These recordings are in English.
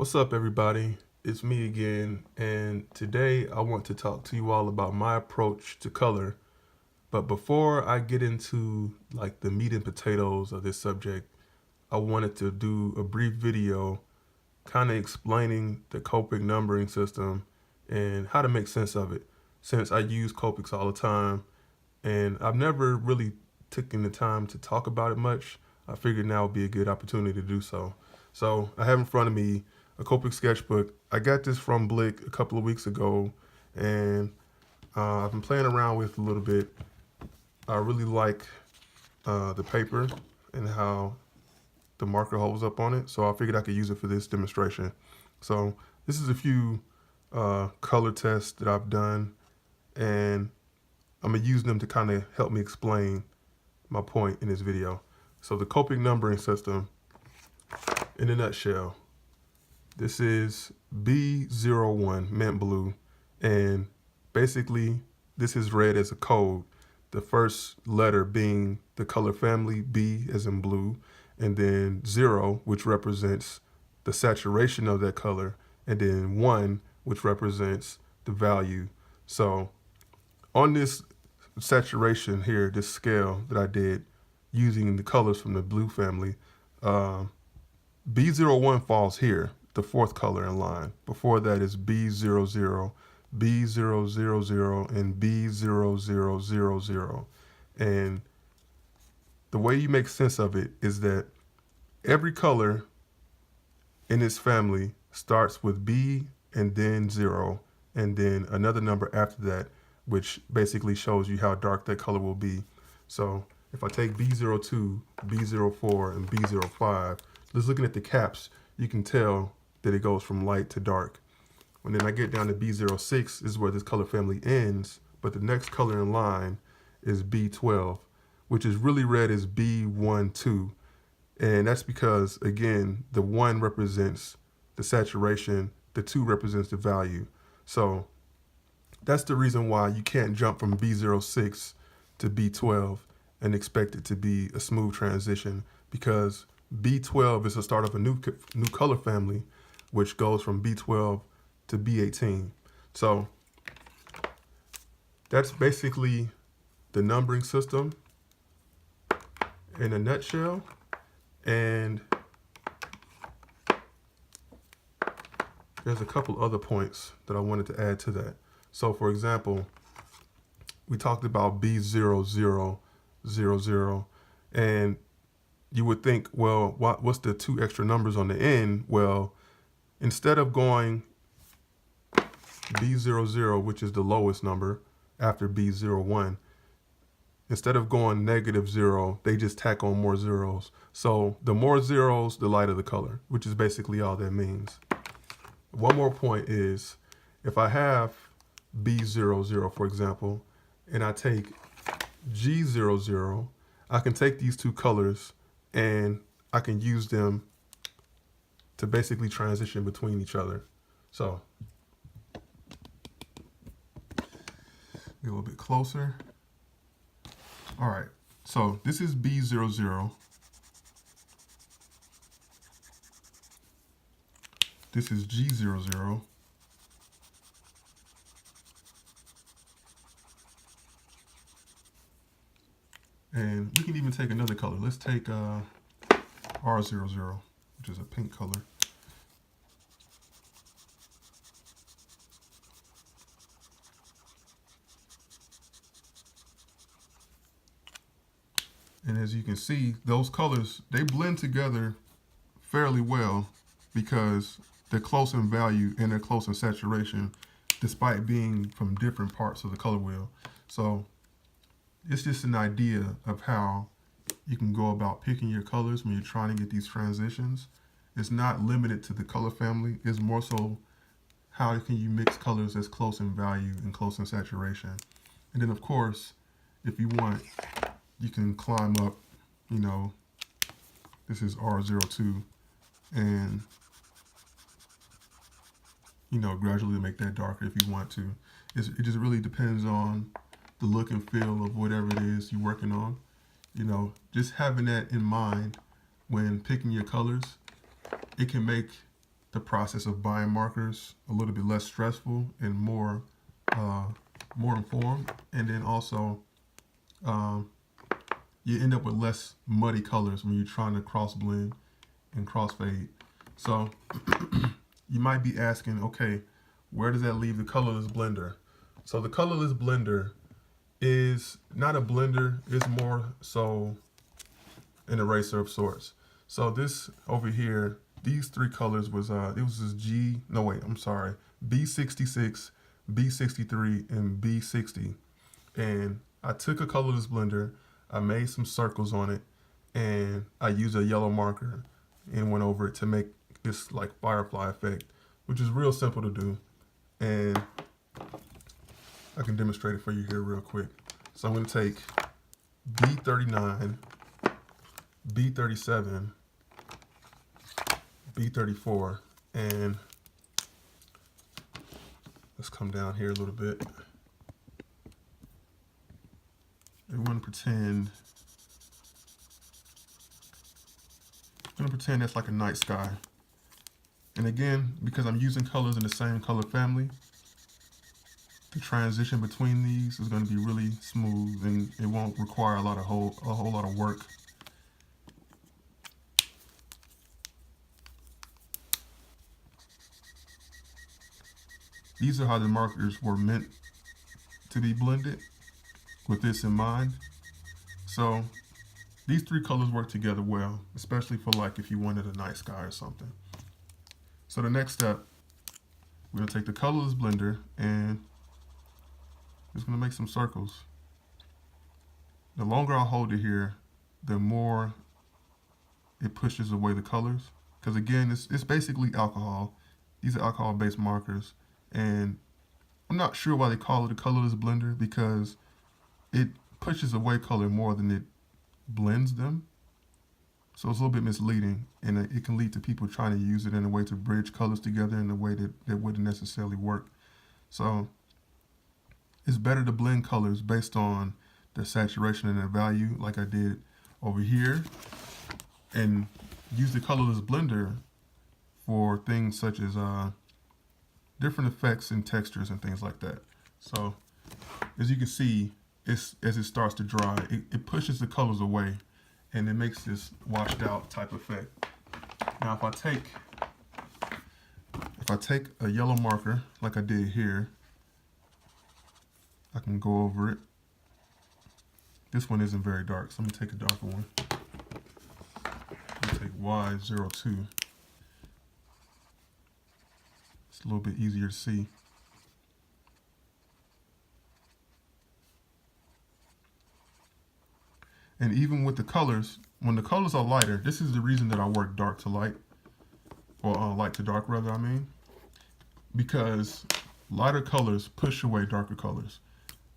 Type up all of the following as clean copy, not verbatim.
What's up, everybody? It's me again, and today I want to talk to you all about my approach to color. But before I get into like the meat and potatoes of this subject, I wanted to do a brief video kind of explaining the Copic numbering system and how to make sense of it. Since I use Copics all the time, and I've never really taken the time to talk about it much, I figured now would be a good opportunity to do so. So I have in front of me a Copic sketchbook. I got this from Blick a couple of weeks ago, and I've been playing around with it a little bit. I really like the paper and how the marker holds up on it, so I figured I could use it for this demonstration. So this is a few color tests that I've done, and I'm gonna use them to kind of help me explain my point in this video. So the Copic numbering system, in a nutshell, this is B01, mint blue, and basically this is read as a code. The first letter being the color family, B as in blue, and then 0, which represents the saturation of that color, and then 1, which represents the value. So on this saturation here, this scale that I did using the colors from the blue family, B01 falls here, the fourth color in line. Before that is B00, B000, and B0000. And the way you make sense of it is that every color in this family starts with B and then 0, and then another number after that, which basically shows you how dark that color will be. So if I take B02, B04, and B05, just looking at the caps, you can tell that it goes from light to dark. When then I get down to B06, this is where this color family ends, but the next color in line is B12, which is really read as B12. And that's because, again, the 1 represents the saturation, the 2 represents the value. So that's the reason why you can't jump from B06 to B12 and expect it to be a smooth transition, because B12 is the start of a new color family, which goes from B12 to B18. So that's basically the numbering system in a nutshell. And there's a couple other points that I wanted to add to that. So for example, we talked about B0000, and you would think, well, what's the 2 extra numbers on the end? Well, instead of going B00, which is the lowest number after B01, instead of going -0, they just tack on more zeros. So the more zeros, the lighter the color, which is basically all that means. One more point is, if I have B00, for example, and I take G00, I can take these 2 colors and I can use them to basically transition between each other. So get a little bit closer. All right, so this is B00. This is G00. And we can even take another color. Let's take R00, which is a pink color. And as you can see, those colors, they blend together fairly well because they're close in value and they're close in saturation, despite being from different parts of the color wheel. So it's just an idea of how you can go about picking your colors when you're trying to get these transitions. It's not limited to the color family. It's more so how can you mix colors that's close in value and close in saturation. And then of course, if you want, you can climb up, this is R02, and, gradually make that darker if you want to. It just really depends on the look and feel of whatever it is you're working on. Just having that in mind when picking your colors, it can make the process of buying markers a little bit less stressful and more informed. And then also, um, you end up with less muddy colors when you're trying to cross blend and crossfade. So you might be asking, okay, where does that leave the colorless blender? So the colorless blender is not a blender, it's more so an eraser of sorts. So this over here, these three colors was it was this B66, B63, and B60. And I took a colorless blender, I made some circles on it, and I used a yellow marker and went over it to make this like firefly effect, which is real simple to do. And I can demonstrate it for you here real quick. So I'm going to take B39, B37, B34, and let's come down here a little bit. I'm going to pretend that's like a night sky. And again, because I'm using colors in the same color family, the transition between these is going to be really smooth, and it won't require a whole lot of work. These are how the markers were meant to be blended with this in mind. So these three colors work together well, especially for like if you wanted a night sky or something. So the next step, we're going to take the colorless blender and just going to make some circles. The longer I hold it here, the more it pushes away the colors. Because again, it's basically alcohol. These are alcohol-based markers. And I'm not sure why they call it a colorless blender, because it pushes away color more than it blends them. So it's a little bit misleading, and it can lead to people trying to use it in a way to bridge colors together in a way that wouldn't necessarily work. So it's better to blend colors based on their saturation and their value, like I did over here, and use the colorless blender for things such as different effects and textures and things like that. So as you can see, as it starts to dry, it pushes the colors away, and it makes this washed out type effect. Now if I take a yellow marker like I did here, I can go over it. This one isn't very dark, so I'm gonna take a darker one. I'm gonna take Y02. It's a little bit easier to see. And even with the colors, when the colors are lighter, this is the reason that I work dark to light, or light to dark rather, I mean, because lighter colors push away darker colors.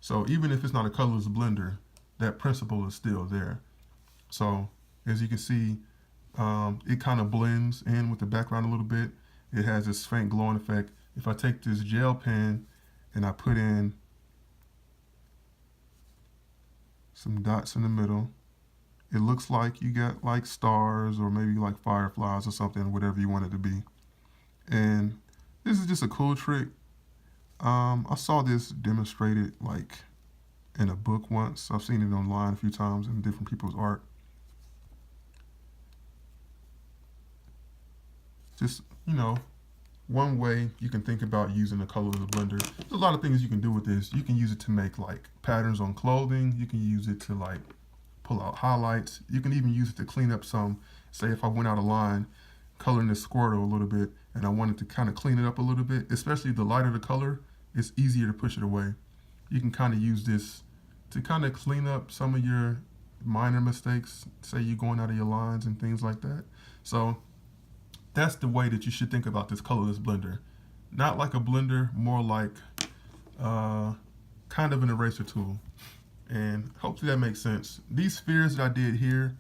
So even if it's not a colorless blender, that principle is still there. So as you can see, it kind of blends in with the background a little bit. It has this faint glowing effect. If I take this gel pen and I put in some dots in the middle, it looks like you got like stars or maybe like fireflies or something, whatever you want it to be. And this is just a cool trick. I saw this demonstrated like in a book once. I've seen it online a few times in different people's art. Just, you know, one way you can think about using a colorless blender. There's a lot of things you can do with this. You can use it to make like patterns on clothing. You can use it to like pull out highlights. You can even use it to clean up some, say if I went out of line coloring this Squirtle a little bit and I wanted to kind of clean it up a little bit, especially the lighter the color, it's easier to push it away. You can kind of use this to kind of clean up some of your minor mistakes, say you're going out of your lines and things like that. So that's the way that you should think about this colorless blender. Not like a blender, more like kind of an eraser tool. And hopefully that makes sense. These spheres that I did here,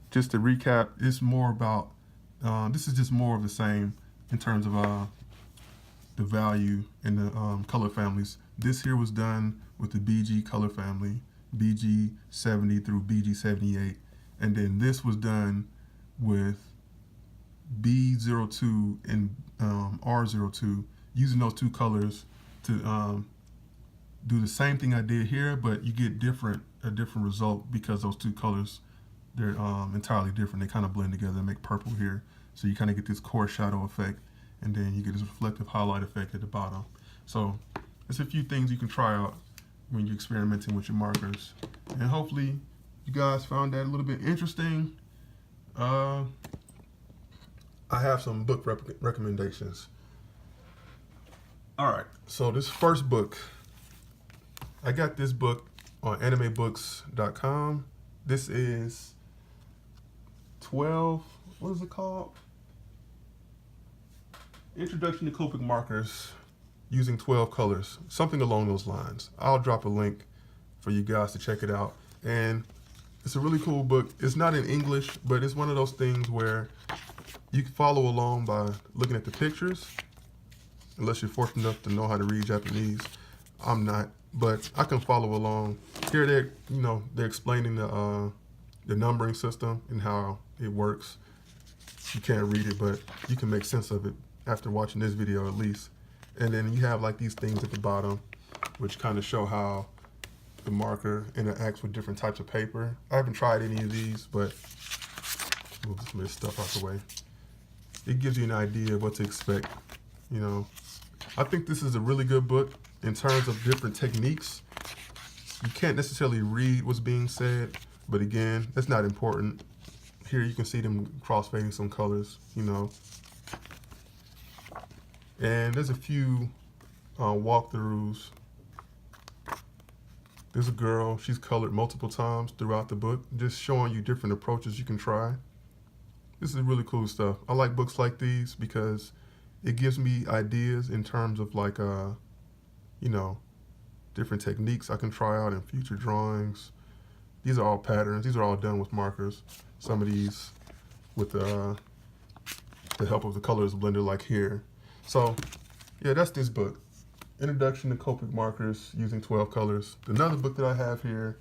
just to recap, it's more about, this is just more of the same in terms of the value in the color families. This here was done with the BG color family, BG 70 through BG 78. And then this was done with B02 and R02, using those two colors to do the same thing I did here, but you get a different result because those two colors, they're entirely different. They kind of blend together and make purple here. So you kind of get this core shadow effect, and then you get this reflective highlight effect at the bottom. So there's a few things you can try out when you're experimenting with your markers. And hopefully you guys found that a little bit interesting. I have some book recommendations. All right, so this first book, I got this book on animebooks.com. This is 12, what is it called? Introduction to Copic markers using 12 colors, something along those lines. I'll drop a link for you guys to check it out. And it's a really cool book. It's not in English, but it's one of those things where you can follow along by looking at the pictures, unless you're fortunate enough to know how to read Japanese. I'm not, but I can follow along. Here they're explaining the numbering system and how it works. You can't read it, but you can make sense of it after watching this video at least. And then you have like these things at the bottom, which kind of show how the marker interacts with different types of paper. I haven't tried any of these, but move some of this stuff out the way. It gives you an idea of what to expect. You know, I think this is a really good book in terms of different techniques. You can't necessarily read what's being said, but again, that's not important. Here you can see them crossfading some colors, you know. And there's a few walkthroughs. There's a girl, she's colored multiple times throughout the book, just showing you different approaches you can try. This is really cool stuff. I like books like these because it gives me ideas in terms of like, you know, different techniques I can try out in future drawings. These are all patterns. These are all done with markers. Some of these with the help of the colors blender like here. So yeah, that's this book. Introduction to Copic markers using 12 colors. Another book that I have here,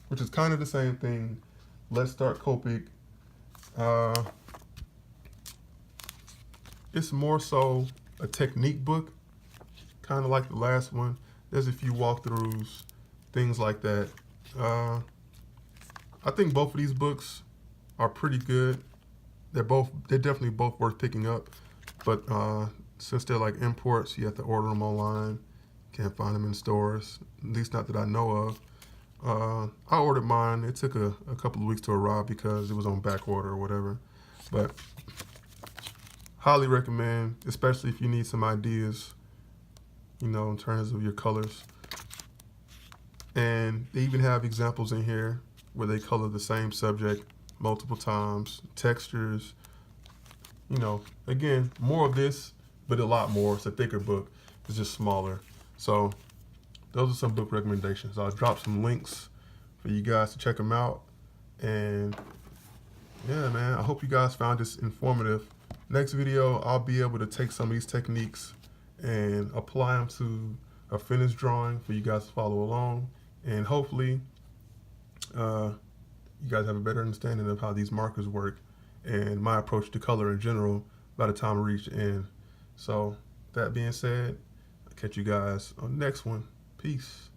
which is kind of the same thing, Let's Start Copic. It's more so a technique book, kind of like the last one. There's a few walkthroughs, things like that. I think both of these books are pretty good. They're definitely both worth picking up, but since they're like imports, you have to order them online. Can't find them in stores, at least not that I know of. I ordered mine. It took a couple of weeks to arrive because it was on back order or whatever. But highly recommend, especially if you need some ideas, you know, in terms of your colors. And they even have examples in here where they color the same subject multiple times, textures, you know, again, more of this, but a lot more. It's a thicker book. It's just smaller. So those are some book recommendations. I'll drop some links for you guys to check them out. And yeah, man, I hope you guys found this informative. Next video, I'll be able to take some of these techniques and apply them to a finished drawing for you guys to follow along. And hopefully, you guys have a better understanding of how these markers work and my approach to color in general by the time I reach the end. So that being said, I'll catch you guys on the next one. Peace.